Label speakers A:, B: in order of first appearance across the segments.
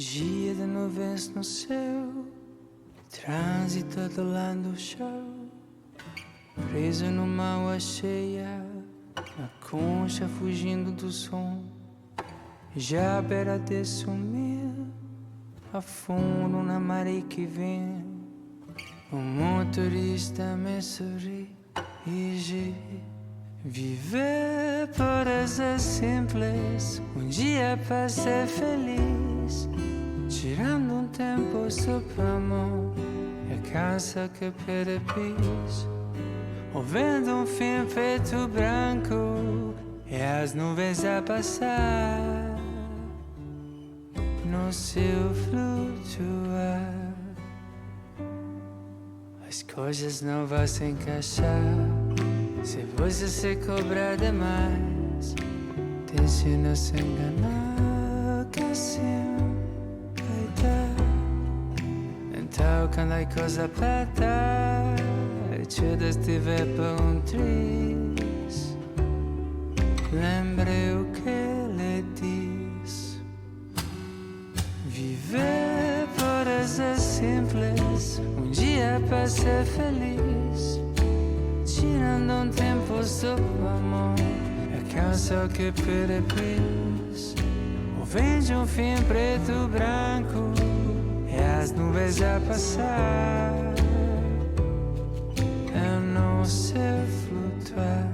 A: Dia de nuvens no céu, trânsito adolando o chão, preso numa água cheia, na concha fugindo do som. Já à beira de sumir, afundo na maré que vem. O motorista me sorri e diz: viver pode ser simples, um dia para ser feliz. Tirando um tempo só pra mão, é a casa que perde pis. Ouvindo um fim preto branco, é as nuvens a passar no seu flutuar. As coisas não vão se encaixar se você se cobrar demais. Tente não se enganar, que assim vai dar. Então quando a coisa aperta, te estiver por um triz, lembre o que ele diz. Viver pode ser simples, um dia para ser feliz. Tirando um tempo sob a mão, é canção que perde pis. Ouvindo um fim preto branco, é as nuvens a passar, eu não sei flutuar.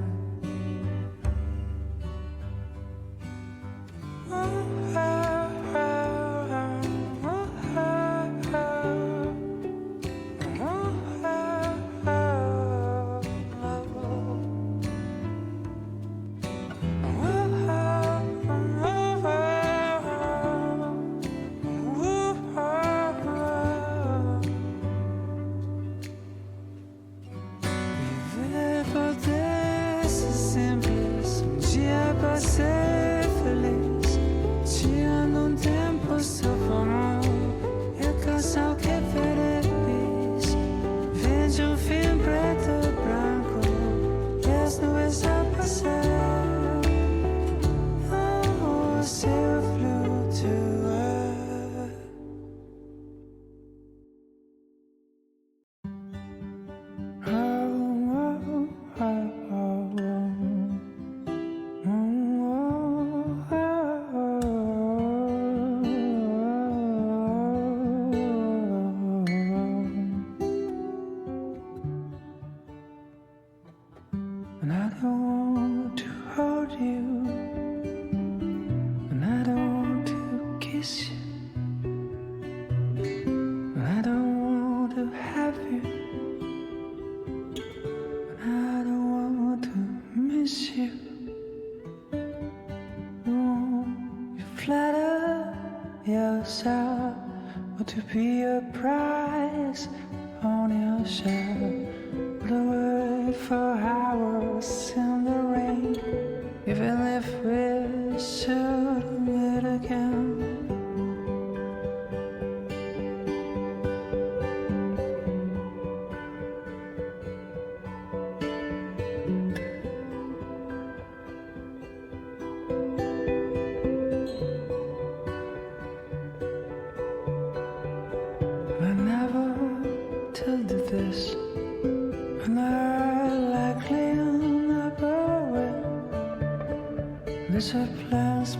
A: This plans